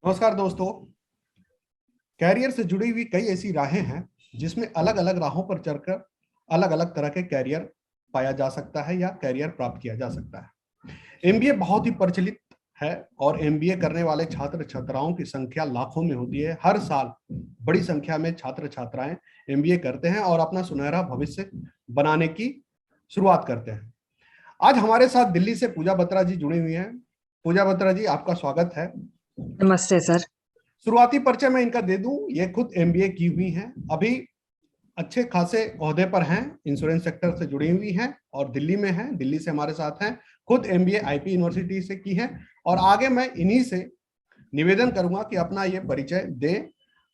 नमस्कार दोस्तों। कैरियर से जुड़ी हुई कई ऐसी राहें हैं जिसमें अलग अलग राहों पर चलकर अलग अलग तरह के कैरियर पाया जा सकता है या कैरियर प्राप्त किया जा सकता है। एमबीए बहुत ही प्रचलित है और एमबीए करने वाले छात्र छात्राओं की संख्या लाखों में होती है। हर साल बड़ी संख्या में छात्र छात्राएं एमबीए करते हैं और अपना सुनहरा भविष्य बनाने की शुरुआत करते हैं। आज हमारे साथ दिल्ली से पूजा बत्रा जी जुड़ी हुई हैं। पूजा बत्रा जी, आपका स्वागत है। नमस्ते सर। शुरुआती परिचय मैं इनका दे दूं, ये खुद एमबीए की हुई हैं, अभी अच्छे खासे ओहदे पर हैं, इंश्योरेंस सेक्टर से जुड़ी हुई हैं और दिल्ली में हैं, दिल्ली से हमारे साथ हैं। खुद एमबीए आईपी यूनिवर्सिटी से की है और आगे मैं इन्हीं से निवेदन करूंगा कि अपना ये परिचय दें।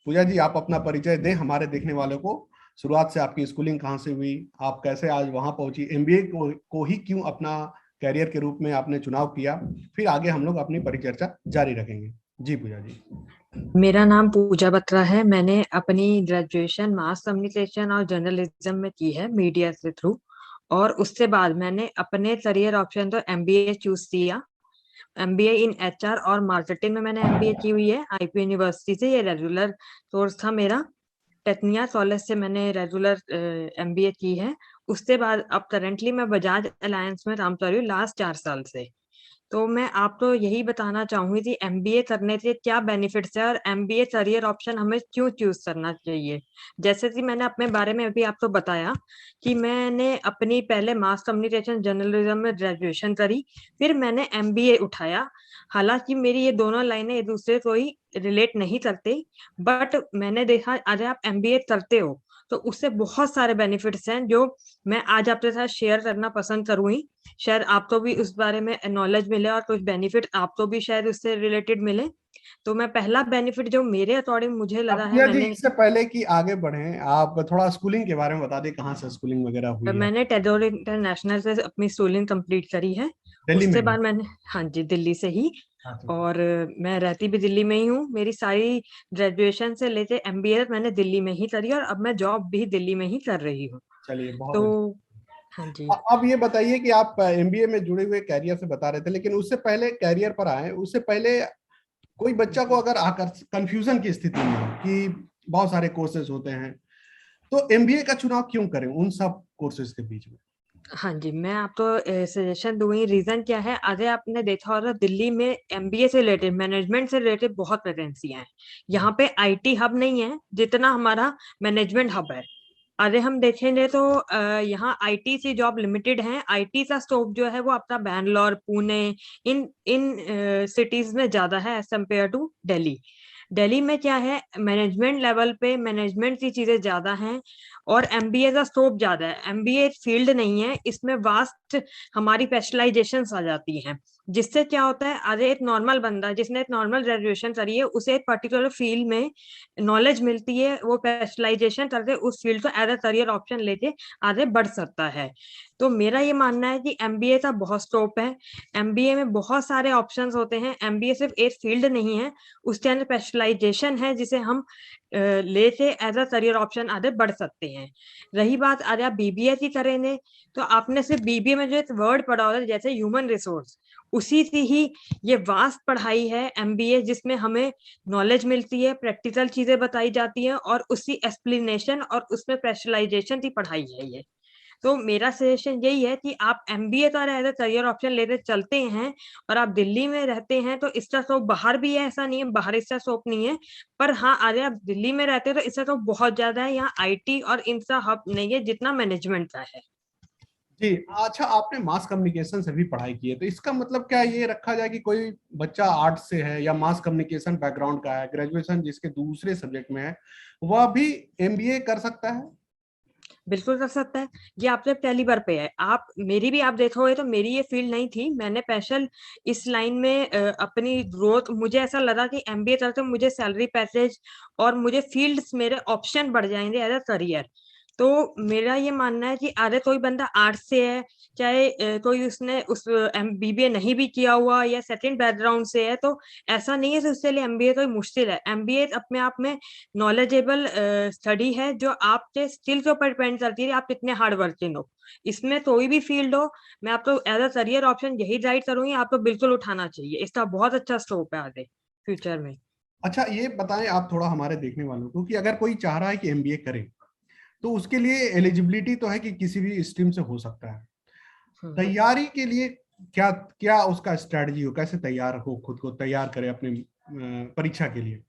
पूजा जी, आप अपना परिचय दें हमारे देखने वालों को। शुरुआत से आपकी स्कूलिंग कहाँ से हुई, आप कैसे आज वहां पहुंची, एमबीए को ही क्यों अपना कैरियर के रूप में आपने चुनाव किया, फिर आगे हम लोग अपनी परिचर्चा जारी रखेंगे। जी पूजा जी। मेरा नाम पूजा बत्रा है। मैंने अपनी ग्रेजुएशन मास कम्युनिकेशन और जर्नलिज्म में की है, मीडिया के थ्रू। और उसके बाद मैंने अपने करियर ऑप्शन तो एमबीए चूज किया। एमबीए इन एचआर और मार्केटिंग में मैंने एमबीए की हुई है आईपी यूनिवर्सिटी से। ये रेगुलर कोर्स था मेरा। टेक्निया कॉलेज से मैंने रेगुलर एमबीए की है। उसके बाद अब करंटली मैं बजाज अलायंस में काम कर रही हूँ लास्ट 4 साल से। तो मैं आपको यही बताना चाहूंगी कि एमबीए करने से क्या बेनिफिट्स है और एमबीए करियर ऑप्शन हमें क्यों चूज करना चाहिए। जैसे कि मैंने अपने बारे में अभी आपको बताया कि मैंने अपनी पहले मास कम्युनिकेशन जर्नलिज्म में ग्रेजुएशन करी, फिर मैंने एमबीए उठाया। हालांकि मेरी ये दोनों लाइनें एक दूसरे को ही रिलेट नहीं करते, बट मैंने देखा अगर आप एमबीए करते हो तो उससे बहुत सारे बेनिफिट्स हैं जो मैं आज आपके साथ शेयर करना पसंद करूंगी। शायद आपको भी उस बारे में नॉलेज मिले और कुछ बेनिफिट आपको भी शायद उससे रिलेटेड मिले। तो मैं पहला बेनिफिट जो मेरे अकॉर्डिंग मुझे लगा है, अपिया जी, इससे पहले कि आगे बढ़ें, आप थोड़ा स्कूलिंग के बारे में बता दें, कहाँ से स्कूलिंग वगैरह हुई है। मैंने टैगोर इंटरनेशनल से अपनी स्कूलिंग कंप्लीट करी है। दिल्ली में उसके ही? बाद मैंने, हाँ जी, दिल्ली से ही। हाँ ठीक है। और मैं रहती भी दिल्ली में ही हूँ। मेरी सारी ग्रेजुएशन से लेके एमबीए मैंने दिल्ली में ही करी और अब मैं जॉब भी दिल्ली में ही कर रही हूँ। चलिए, बहुत तो अच्छा। हाँ जी। अब ये बताइए कि आप एमबीए में जुड़े हुए कैरियर से बता रहे थे, लेकिन उससे पहले कैरियर पर आए, उससे पहले कोई बच्चा को अगर आकर कंफ्यूजन की स्थिति में हो कि बहुत सारे कोर्सेज होते हैं, तो एमबीए का चुनाव क्यों करें उन सब कोर्सेज के बीच में? हाँ जी, मैं आपको सजेशन दूंगी। रीजन क्या है, आगे आपने देखा होगा दिल्ली में एमबीए से रिलेटेड, मैनेजमेंट से रिलेटेड बहुत वैकेंसियां हैं। यहाँ पे आईटी हब नहीं है जितना हमारा मैनेजमेंट हब है। अरे हम देखेंगे तो यहाँ आईटी से जॉब लिमिटेड है। आईटी का स्कोप जो है वो आपका बैंगलोर, पुणे, इन इन सिटीज में ज्यादा है as compare to Delhi. Delhi में क्या है, मैनेजमेंट लेवल पे मैनेजमेंट की चीजें ज्यादा हैं और एमबीए का स्कोप ज्यादा है। एमबीए फील्ड नहीं है, इसमें वास्ट हमारी स्पेशलाइजेशन आ जाती हैं। जिससे क्या होता है, अरे एक नॉर्मल बंदा जिसने एक नॉर्मल ग्रेजुएशन करी है उसे एक पर्टिकुलर फील्ड में नॉलेज मिलती है, वो स्पेशलाइजेशन करके उस फील्ड को एज अ करियर ऑप्शन लेके आगे बढ़ सकता है। तो मेरा ये मानना है कि एमबीए का बहुत स्कोप है। एमबीए में बहुत सारे ऑप्शंस होते हैं। एमबीए सिर्फ एक फील्ड नहीं है, उसके अंदर स्पेशलाइजेशन है जिसे हम लेके एज अ करियर ऑप्शन आगे बढ़ सकते हैं। रही बात अगर आप बीबीए की करेंगे तो आपने सिर्फ बीबीए में जो एक वर्ड पढ़ा होता है जैसे ह्यूमन रिसोर्स, उसी की ही ये वास्ट पढ़ाई है एमबीए, जिसमें हमें नॉलेज मिलती है, प्रैक्टिकल चीजें बताई जाती हैं और उसी एक्सप्लेनेशन और उसमें स्पेशलाइजेशन की पढ़ाई है ये। तो मेरा सजेशन यही है कि आप एमबीए का एज करियर ऑप्शन लेते चलते हैं और आप दिल्ली में रहते हैं तो इसका स्कोप बाहर भी है, ऐसा नहीं है बाहर इसका स्कोप नहीं है। पर हाँ, अगर आप दिल्ली में रहते हैं तो इसका स्कोप बहुत ज्यादा है। यहाँ आईटी और इनका हब नहीं है जितना मैनेजमेंट का है। जी। अच्छा, आपने मास कम्युनिकेशन से भी पढ़ाई की है, तो इसका मतलब क्या ये रखा जाए कि कोई बच्चा आर्ट से है या मास कम्युनिकेशन बैकग्राउंड का है, ग्रेजुएशन जिसके दूसरे सब्जेक्ट में है, वह भी एमबीए कर सकता है? बिल्कुल कर सकता है। ये आपसे पहली बार पे है। आप मेरी भी आप देखोगे तो मेरी ये फील्ड नहीं थी। मैंने स्पेशल इस लाइन में अपनी ग्रोथ, मुझे ऐसा लगा कि एमबीए करके मुझे सैलरी पैकेज और मुझे फील्ड्स मेरे ऑप्शन बढ़ जाएंगे एज अ करियर। तो मेरा ये मानना है कि अरे कोई बंदा आर्ट्स से है, चाहे कोई उसने उस बीबीए नहीं भी किया हुआ या सेकंड बैकग्राउंड से है, तो ऐसा नहीं है कि उसके लिए एमबीए कोई मुश्किल है। एमबीए अपने आप में नॉलेजेबल स्टडी है जो आपके स्किल के ऊपर डिपेंड करती है आप कितने हार्ड वर्किंग हो। इसमें कोई भी फील्ड हो, मैं आपको एज अ करियर ऑप्शन यही गाइड करूंगी, आपको बिल्कुल उठाना चाहिए। इसका बहुत अच्छा स्कोप है आगे फ्यूचर में। अच्छा ये बताएं आप थोड़ा हमारे देखने वालों को कि अगर कोई चाह रहा है कि एमबीए करे तो उसके लिए एलिजिबिलिटी तो है कि किसी भी स्ट्रीम से हो सकता है, तैयारी के लिए क्या क्या उसका स्ट्रेटजी हो, कैसे तैयार हो, खुद को तैयार करे अपने परीक्षा के लिए?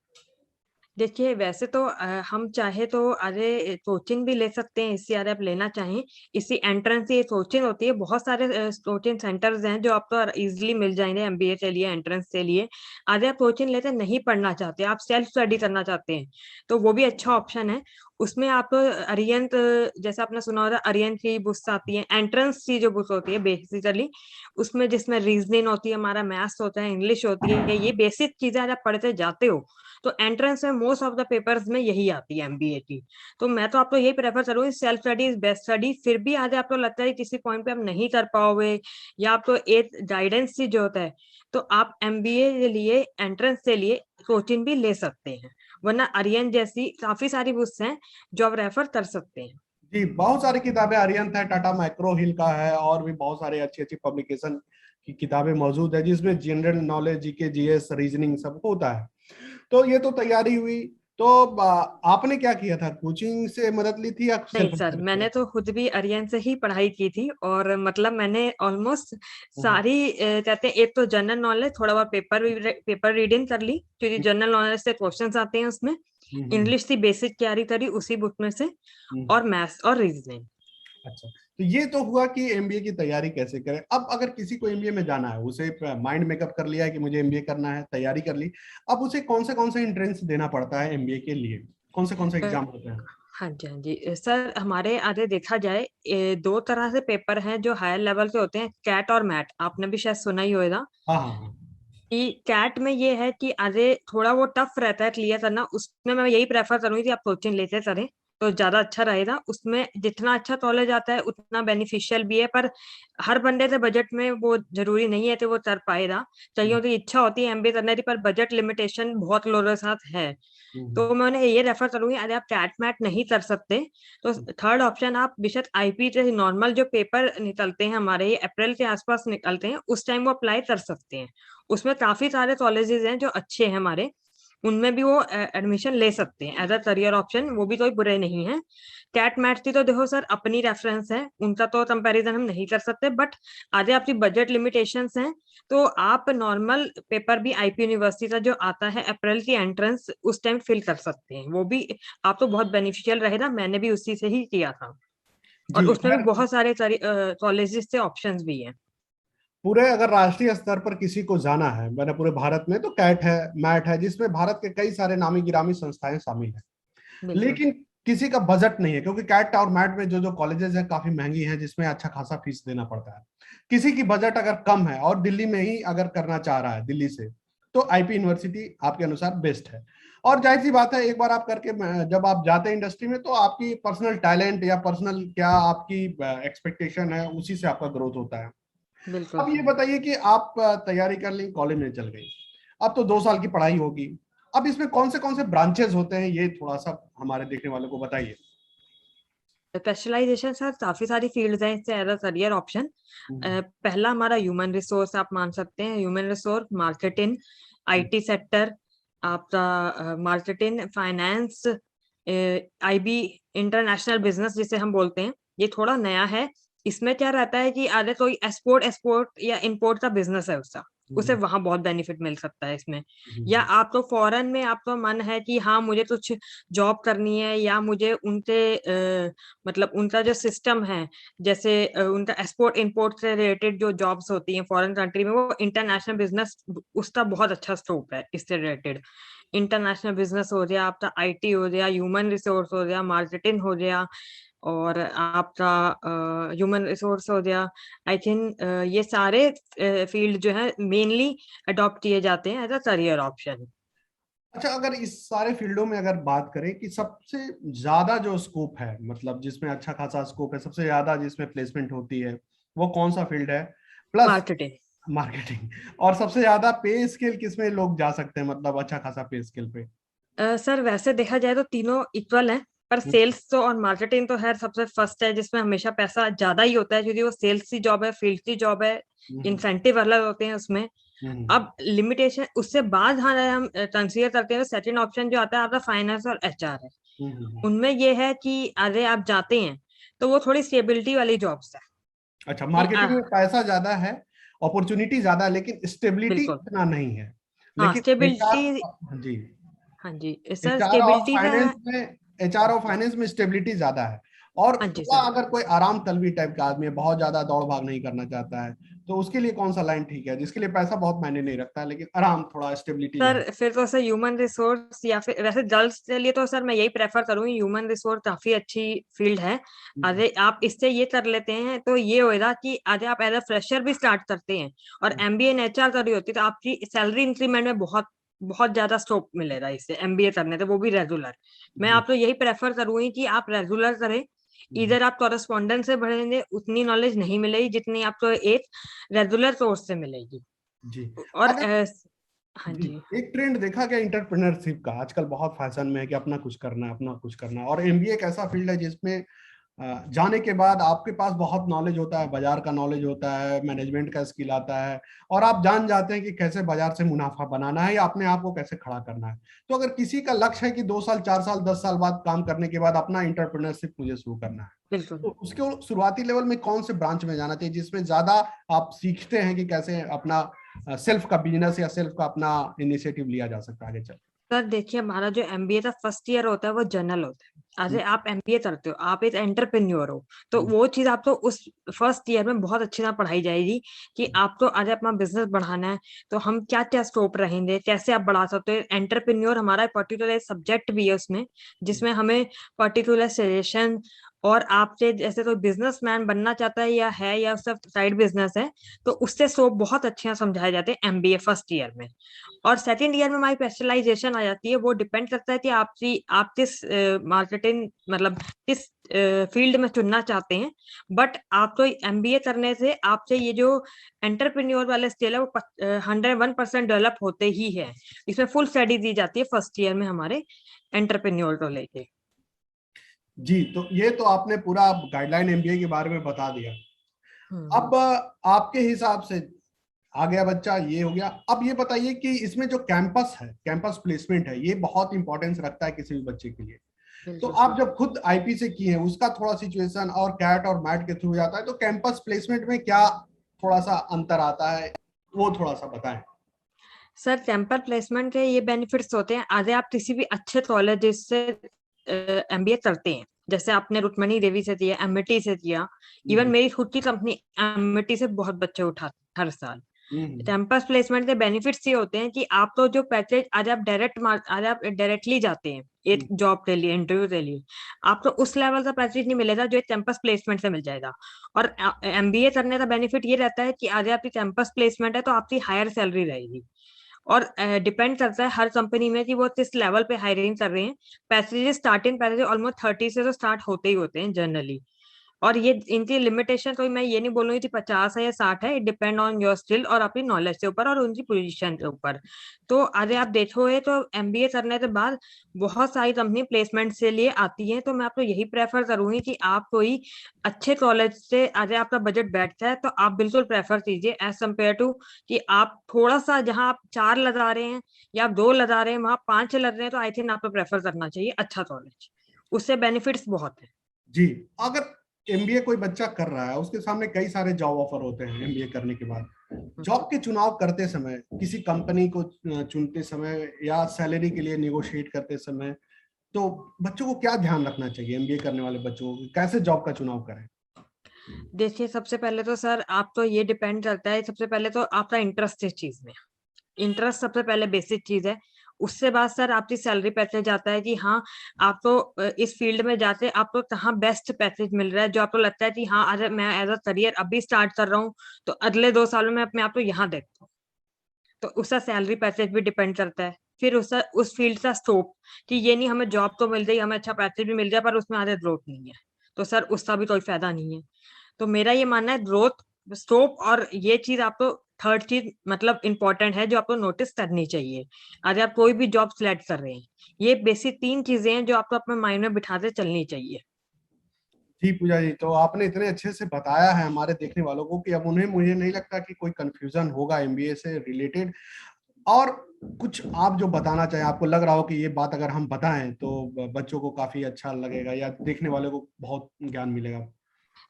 देखिए, वैसे तो हम चाहे तो अरे कोचिंग भी ले सकते हैं, इससे अगर आप लेना चाहें, इसी एंट्रेंस ये कोचिंग होती है, बहुत सारे कोचिंग सेंटर्स हैं जो आपको ईज़िली मिल जाएँगे एमबीए के लिए, एंट्रेंस के लिए। अगर आप कोचिंग लेते नहीं पढ़ना चाहते, आप सेल्फ स्टडी करना चाहते हैं, तो वो भी अच्छा ऑप्शन है। उसमें आप अरिहंत, जैसे आपने सुना होगा अरिहंत की बुक्स आती हैं, एंट्रेंस की जो बुक होती है बेसिकली, उसमें जिसमें रीज़निंग होती है, हमारा मैथ्स होता है, इंग्लिश होती है, ये बेसिक चीज़ें अगर आप पढ़ते जाते हो, तो एंट्रेंस में मोस्ट ऑफ द पेपर्स में यही आती है एमबीए की। तो मैं तो आपको यही प्रेफर करूंगी, self study is best study. फिर भी आज आपको लगता है किसी पॉइंट पे आप नहीं कर पाओगे या आपको एक गाइडेंस की जरूरत है, तो आप एमबीए के लिए एंट्रेंस के लिए कोचिंग भी ले सकते हैं, वरना अरियन जैसी काफी सारी बुक्स हैं जो आप रेफर कर सकते हैं। जी बहुत सारी किताबें अरिहंत है, टाटा माइक्रो हिल का है, और भी बहुत सारे अच्छी अच्छी पब्लिकेशन की किताबें मौजूद है जिसमें general knowledge, GK, GS, reasoning सब होता है। तो ये तो तैयारी हुई। तो आपने क्या किया था, कोचिंग से मदद ली थी या नहीं सेल्फ सर, स्टडी किया? मैंने तो खुद भी अरियन से ही पढ़ाई की थी, और मतलब मैंने ऑलमोस्ट हम्म, सारी कहते हैं, एक तो जनरल नॉलेज, थोड़ा बहुत पेपर रीडिंग कर ली क्योंकि जनरल नॉलेज से क्वेश्चंस आते हैं उसमें। हम्म, इंग्लिश की बेसिक तैयारी करी उसी बुक में से, हम्म। और मैथ्स और रीजनिंग। अच्छा, तो ये तो हुआ कि एमबीए की तैयारी कैसे करें। अब अगर किसी को एमबीए में जाना है, उसे माइंड मेकअप कर लिया है कि मुझे एमबीए करना है, तैयारी कर ली, अब उसे कौन से एंट्रेंस देना पड़ता है एमबीए के लिए, कौन से एग्जाम होते हैं? हाँ जी, हाँ जी। सर हमारे आगे देखा जाए, दो तरह से पेपर हैं जो हायर लेवल के होते हैं, कैट और मैट। आपने भी शायद सुना ही होगा हाँ हाँ हाँ। कि कैट में ये है कि अरे थोड़ा वो टफ रहता है क्लियर करना, उसमें मैं यही प्रेफर करूंगी कि आप कोचिंग लेते करें तो ज्यादा अच्छा रहेगा। उसमें जितना अच्छा कॉलेज आता है उतना बेनिफिशियल भी है, पर हर बंदे के बजट में वो जरूरी नहीं है कि वो कर पाएगा। कईयों की इच्छा होती है एमबीए करने की, पर बजट लिमिटेशन बहुत लोगों के साथ है। हम्म, तो मैं उन्हें ये रेफर करूंगी, अगर आप कैट मैट नहीं कर सकते तो थर्ड ऑप्शन आप बेशक आईपी से नॉर्मल जो पेपर निकलते हैं हमारे, ये अप्रैल के आसपास निकलते हैं, उस टाइम वो अप्लाई कर सकते हैं। उसमें काफी सारे कॉलेजेस हैं जो अच्छे हैं हमारे, उनमें भी वो एडमिशन ले सकते हैं एज अ करियर ऑप्शन, वो भी कोई बुरे नहीं है। कैट मैट की तो देखो सर अपनी रेफरेंस है, उनका तो कंपैरिजन हम नहीं कर सकते, बट आगे आपकी बजट लिमिटेशंस हैं, तो आप नॉर्मल पेपर भी आईपी यूनिवर्सिटी का जो आता है अप्रैल की एंट्रेंस, उस टाइम फिल कर सकते हैं। वो भी आप तो बहुत बेनिफिशियल रहेगा, मैंने भी उसी से ही किया था, और जी उसमें भी बहुत सारे कॉलेजेस से ऑप्शंस भी हैं। पूरे अगर राष्ट्रीय स्तर पर किसी को जाना है, मैंने पूरे भारत में, तो कैट है, मैट है, जिसमें भारत के कई सारे नामी गिरामी संस्थाएं शामिल हैं। बिल्कुल। लेकिन किसी का बजट नहीं है, क्योंकि कैट और मैट में जो जो कॉलेजेस हैं काफी महंगी हैं, जिसमें अच्छा खासा फीस देना पड़ता है। किसी की बजट अगर कम है और दिल्ली में ही अगर करना चाह रहा है, दिल्ली से, तो आईपी यूनिवर्सिटी आपके अनुसार बेस्ट है। और जाहिर सी बात है, एक बार आप करके जब आप जाते हैं इंडस्ट्री में, तो आपकी पर्सनल टैलेंट या पर्सनल क्या आपकी एक्सपेक्टेशन है, उसी से आपका ग्रोथ होता है। बिल्कुल अब ये सर। बताइए कि आप तैयारी कर ली, कॉलेज में चल गई, अब तो 2 साल की पढ़ाई होगी। अब इसमें कौन से ब्रांचेस होते हैं, ये थोड़ा सा हमारे देखने वालों को बताइए। स्पेशलाइजेशन सर काफी सारी फील्ड्स हैं इससे as a career option. Hmm, पहला हमारा ह्यूमन रिसोर्स आप मान सकते हैं, human resource, marketing, IT sector, आपका marketing, finance, IB, international business जिसे हम बोलते हैं, ये थोड़ा नया है। इसमें क्या रहता है कि अगर कोई एक्सपोर्ट एक्सपोर्ट या इंपोर्ट का बिजनेस है उसका, उसे हम्म, वहां बहुत बेनिफिट मिल सकता है इसमें। या हम्म, आप तो फॉरेन में आपका मन है कि हाँ मुझे कुछ जॉब करनी है, या मुझे उनके मतलब उनका जो सिस्टम है, जैसे उनका एक्सपोर्ट इंपोर्ट से रिलेटेड जो जॉब्स होती हैं फॉरेन कंट्री में, वो इंटरनेशनल बिजनेस उसका बहुत अच्छा स्कोप है इससे रिलेटेड। इंटरनेशनल बिजनेस हो गया आपका, आईटी हो गया, ह्यूमन रिसोर्स हो गया, मार्केटिंग हो गया, और आपका ह्यूमन रिसोर्स हो गया। आई थिंक ये सारे फील्ड जो है मेनली अडॉप्ट किए जाते हैं एज अ करियर ऑप्शन। अच्छा, अगर इस सारे फील्डों में अगर बात करें कि सबसे ज्यादा जो स्कोप है, मतलब जिसमें अच्छा खासा स्कोप है, सबसे ज्यादा जिसमें प्लेसमेंट होती है, वो कौन सा फील्ड है? Plus marketing. मार्केटिंग। और सबसे ज्यादा पे स्केल किसमें लोग जा सकते हैं, मतलब अच्छा खासा पे स्केल पे? सर वैसे देखा जाए तो तीनों इक्वल हैं, पर सेल्स तो और मार्केटिंग तो है सबसे फर्स्ट है, जिसमें हमेशा पैसा ज्यादा ही होता है क्योंकि वो सेल्स की जॉब है, फील्ड की जॉब है, हम्म, इंसेंटिव अलग होते हैं उसमें। अब लिमिटेशन उससे बाद हाँ हम कंसीडर करते हैं, सेकंड ऑप्शन जो आता है आपका फाइनेंस और एचआर है। उनमें ये है कि अरे आप जाते हैं तो वो थोड़ी स्टेबिलिटी वाली जॉब्स है अच्छा, कि मार्केटिंग में पैसा ज्यादा है, अपॉर्चुनिटी ज्यादा है, लेकिन स्टेबिलिटी बिल्कुल इतना नहीं है। हाँ लेकिन एचआर, स्टेबिलिटी, जी, हाँ जी सर एचआर और स्टेबिलिटी का फाइनेंस है। में, एचआर और फाइनेंस में स्टेबिलिटी ज्यादा है। और हाँ जी थोड़ा सर। अगर कोई आराम तलबी टाइप का आदमी है, बहुत ज्यादा दौड़ भाग नहीं करना चाहता है, तो उसके लिए कौन सा लाइन ठीक है, जिसके लिए पैसा बहुत मायने नहीं रखता है, लेकिन आराम, थोड़ा स्टेबिलिटी सर ज्यादा। फिर तो सर ह्यूमन रिसोर्स या फिर वैसे गर्ल्स के लिए तो सर मैं यही प्रेफर करूंगी, ह्यूमन रिसोर्स काफी अच्छी फील्ड है। अरे आप इससे ये कर लेते हैं तो ये होएगा कि अरे आप एज अ फ्रेशर भी स्टार्ट करते हैं और एमबीए इन एचआर कर रही होती है तो आपकी सैलरी इंक्रीमेंट में बहुत बहुत ज्यादा स्कोप मिलेगा इससे एमबीए करने से, वो भी रेगुलर। मैं जी। आपको यही प्रेफर करूंगी कि आप रेगुलर करें। इधर आप कॉरेस्पॉन्डेंस से पढ़ेंगे उतनी नॉलेज नहीं मिलेगी जितनी आपको एक रेगुलर सोर्स से मिलेगी। जी। और अगर, हाँ जी, जी एक ट्रेंड देखा गया इंटरप्रेन्योरशिप का, आजकल बहुत फैशन में है कि अपना कुछ करना है, अपना कुछ करना है। और एमबीए एक ऐसा फील्ड है जिसमें जाने के बाद आपके पास बहुत नॉलेज होता है, बाजार का नॉलेज होता है, मैनेजमेंट का स्किल आता है, और आप जान जाते हैं कि कैसे बाजार से मुनाफा बनाना है या अपने आप को कैसे खड़ा करना है। तो अगर किसी का लक्ष्य है कि 2 साल, 4 साल, 10 साल बाद काम करने के बाद अपना इंटरप्रेन्योरशिप मुझे शुरू करना है, बिल्कुल। तो उसके शुरुआती लेवल में कौन से ब्रांच में जाना चाहिए जिसमें ज्यादा आप सीखते हैं कि कैसे अपना सेल्फ का बिजनेस या सेल्फ का अपना इनिशिएटिव लिया जा सकता है आगे चल। सर देखिए हमारा जो एमबीए का फर्स्ट ईयर होता है वो जनरल होता है। अरे आप एमबीए करते हो, आप एक एंटरप्रेन्योर हो, तो वो चीज आपको उस फर्स्ट ईयर में बहुत अच्छी तरह पढ़ाई जाएगी कि आपको अरे अपना बिजनेस बढ़ाना है तो हम क्या क्या स्कोप रहेंगे, कैसे आप बढ़ा सकते हो। एंटरप्रेन्योर हमारा पर्टिकुलर सब्जेक्ट भी है उसमें, जिसमें हमें पर्टिकुलर सजेशन, और आपसे जैसे कोई बिजनेसमैन बनना चाहता है या उसका साइड बिजनेस है तो उससे स्कोप बहुत अच्छे समझाए जाते हैं एमबीए फर्स्ट ईयर में। और सेकंड ईयर में हमारी स्पेशलाइजेशन आ जाती है, वो डिपेंड करता है कि आप किस मार्केटिंग मतलब किस फील्ड में चुनना चाहते हैं। बट आप तो एमबीए करने से आपसे ये जो एंटरप्रेन्योर वाले स्किल है वो 101% डेवलप होते ही है। इसमें फुल स्टडी दी जाती है फर्स्ट ईयर में हमारे एंटरप्रेन्योर को लेके। जी, तो ये तो आपने पूरा गाइडलाइन एमबीए के बारे में बता दिया। हम्म। अब आपके हिसाब से आ गया बच्चा, ये हो गया। अब ये बताइए कि इसमें जो कैंपस है, कैंपस प्लेसमेंट है, ये बहुत इंपॉर्टेंस रखता है किसी भी बच्चे के लिए। तो बिल्कुल आप जब खुद आईपी से किए हैं, उसका थोड़ा सिचुएशन और कैट और मैट के थ्रू जाता है, तो कैंपस प्लेसमेंट में क्या थोड़ा सा अंतर आता है, वो थोड़ा सा बताएं। सर, कैंपर प्लेसमेंट के ये बेनिफिट्स होते हैं, आगे आप किसी भी अच्छे कॉलेज से एमबीए करते हैं, जैसे आपने रुक्मणी देवी से किया, एमआईटी से किया, इवन मेरी खुद की कंपनी एमआईटी से बहुत बच्चे उठाते हर साल। कैंपस प्लेसमेंट के बेनिफिट्स ये होते हैं कि आप तो जो पैकेज आज आप डायरेक्टली जाते हैं एक जॉब के लिए, इंटरव्यू के लिए, आपको उस लेवल का पैकेज नहीं मिलेगा जो एक कैंपस प्लेसमेंट से मिल जाएगा। और एमबीए करने का बेनिफिट ये रहता है कि आज आपकी कैंपस प्लेसमेंट है तो आपकी हायर सैलरी रहेगी। और डिपेंड करता है हर कंपनी में कि वो किस लेवल पे हायरिंग कर रहे हैं। पैकेज स्टार्टिंग पैकेज ऑलमोस्ट 30 से तो स्टार्ट होते ही होते हैं जनरली। और ये इनकी लिमिटेशन तो मैं ये नहीं बोलूंगी कि 50 है या 60 है, it depend on your skill और अपनी नॉलेज के ऊपर और उनकी पोजीशन के ऊपर। तो अगर आप देखोगे तो एमबीए करने के बाद बहुत सारी कंपनी प्लेसमेंट से लिए आती है, तो मैं आपको यही प्रेफर करूंगी कि आप कोई अच्छे कॉलेज से अगर आपका बजट बैठता है तो आप बिल्कुल प्रेफर कीजिए एज कम्पेयर टू कि आप थोड़ा सा जहां आप 4 लगा रहे हैं या आप 2 लगा रहे हैं वहां 5 लग रहे हैं, तो आई थिंक आपको प्रेफर करना चाहिए अच्छा कॉलेज, उससे बेनिफिट्स बहुत है। जी, अगर एमबीए कोई बच्चा कर रहा है, उसके सामने कई सारे जॉब ऑफर होते हैं एमबीए करने के बाद, जॉब के चुनाव करते समय, किसी कंपनी को चुनते समय या सैलरी के लिए निगोशिएट करते समय, तो बच्चों को क्या ध्यान रखना चाहिए, एमबीए करने वाले बच्चों को कैसे जॉब का चुनाव करें? देखिए सबसे पहले तो सर आप तो ये डिपेंड करता है, सबसे पहले तो आपका इंटरेस्ट इस चीज में, इंटरेस्ट सबसे पहले बेसिक चीज है। उससे बाद सर आपकी सैलरी पैकेज आता है कि हाँ आपको इस फील्ड में जाते आपको कहाँ बेस्ट पैकेज मिल रहा है, जो आपको लगता है कि हाँ अगर मैं एज अ करियर अभी स्टार्ट कर रहा हूँ तो अगले 2 सालों में अपने आप को यहाँ देखता हूँ, तो उसका सैलरी पैकेज भी डिपेंड करता है। फिर उस फील्ड का स्कोप, कि ये नहीं हमें जॉब तो मिल रही, हमें अच्छा पैकेज भी मिल जाए पर उसमें आगे ग्रोथ नहीं है, तो सर उसका भी कोई फायदा नहीं है। तो मेरा ये मानना है ग्रोथ, स्कोप और ये चीज आपको थर्ड चीज मतलब इंपॉर्टेंट है जो आपको नोटिस करनी चाहिए अगर आप कोई भी जॉब सिलेक्ट कर रहे हैं। ये बेसिक 3 चीजें हैं जो आपको अपने माइंड में बिठाते चलनी चाहिए। जी पूजा जी, तो आपने इतने अच्छे से बताया है हमारे देखने वालों को कि अब उन्हें, मुझे नहीं लगता कि कोई कंफ्यूजन होगा एमबीए से रिलेटेड। और कुछ आप जो बताना चाहें, आपको लग रहा हो कि ये बात अगर हम बताएं तो बच्चों को काफी अच्छा लगेगा या देखने वाले को बहुत ज्ञान मिलेगा।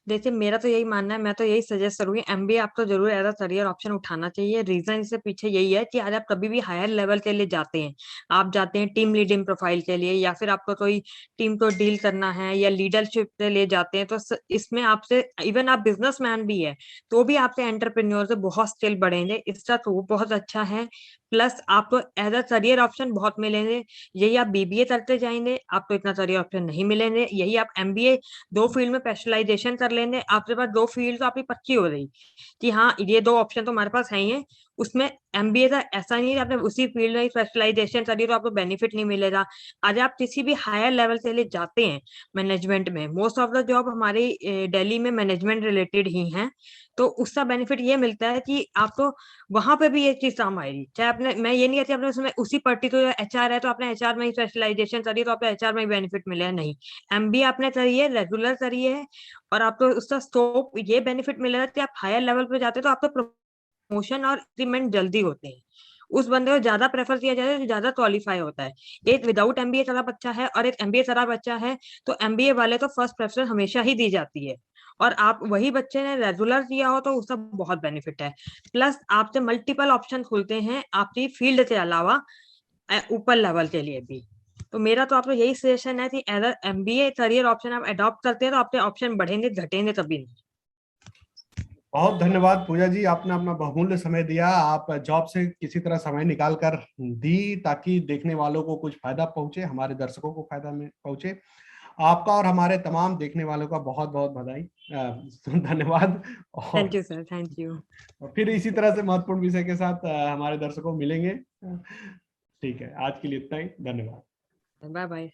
देखिए, मेरा तो यही मानना है, मैं तो यही सजेस्ट करूँगी, एमबीए आपको ज़रूर एज़ अ करियर ऑप्शन उठाना चाहिए। रीज़न इसके पीछे यही है कि आज आप कभी भी हायर लेवल के लिए जाते हैं, आप जाते हैं टीम लीडिंग प्रोफाइल के लिए या फिर आपको कोई टीम को डील करना है या लीडरशिप के लिए जाते हैं, तो इसमें आपसे इवन आप बिजनेसमैन भी है, तो भी आपसे एंटरप्रेन्योर से बहुत स्किल बढ़ेंगे, इसका तो बहुत अच्छा है। प्लस आपको एज़ अ करियर ऑप्शन बहुत मिलेंगे। यही आप बीबीए करते जाएँगे, आपको इतना करियर ऑप्शन नहीं मिलेंगे। यही आप एमबीए 2 फील्ड में स्पेशलाइजेशन कर लेंगे, आपके पास 2 फील्ड तो आपकी पक्की हो गई कि हाँ, ये 2 ऑप्शन तो हमारे पास है ही हैं। उसमें एमबीए का ऐसा नहीं है आपने उसी फील्ड में स्पेशलाइजेशन करी तो आपको बेनिफिट नहीं मिलेगा। आज आप किसी भी हायर लेवल के लिए जाते हैं मैनेजमेंट में, मोस्ट ऑफ द जॉब हमारी दिल्ली में मैनेजमेंट रिलेटेड ही हैं, तो उसका बेनिफिट ये मिलता है कि आपको वहाँ पे भी ये चीज़ काम आएगी। चाहे आपने, मैं ये नहीं कहती आपने उसमें उसी पर्टिकुलर एचआर है तो आपने एचआर में ही स्पेशलाइजेशन करी तो आपको एचआर में ही बेनिफिट मिलेगा, नहीं। एमबीए आपने करी है, रेगुलर करी है और आपको उसका स्कोप ये बेनिफिट मिलेगा कि आप हायर लेवल पे जाते हो तो आपका प्रमोशन और इंक्रीमेंट जल्दी होते हैं। उस बंदे को ज्यादा प्रेफर किया जाता है जो ज्यादा क्वालिफाई होता है। एक विदाउट एमबीए करा बच्चा है और एक एमबीए करा बच्चा है, तो एमबीए वाले तो फर्स्ट प्रेफरेंस हमेशा ही दी जाती है। और आप वही बच्चे ने रेगुलर किया हो तो उसका बहुत बेनिफिट है। प्लस आपसे मल्टीपल ऑप्शन खुलते हैं आपकी फील्ड के अलावा ऊपर लेवल के लिए भी। तो मेरा तो आपको यही सजेशन है कि अगर एमबीए करियर ऑप्शन आप अडॉप्ट करते हैं तो आपके ऑप्शन बढ़ेंगे, घटेंगे कभी नहीं। बहुत धन्यवाद पूजा जी, आपने अपना बहुमूल्य समय दिया। आप जॉब से किसी तरह समय निकाल कर दी ताकि देखने वालों को कुछ फायदा पहुंचे, हमारे दर्शकों को फायदा में पहुंचे। आपका और हमारे तमाम देखने वालों का बहुत बहुत बधाई, धन्यवाद। थैंक और यू सर, थैंक यू। फिर इसी तरह से महत्वपूर्ण विषय के साथ हमारे दर्शकों मिलेंगे। ठीक है, आज के लिए इतना ही, धन्यवाद। Bye bye.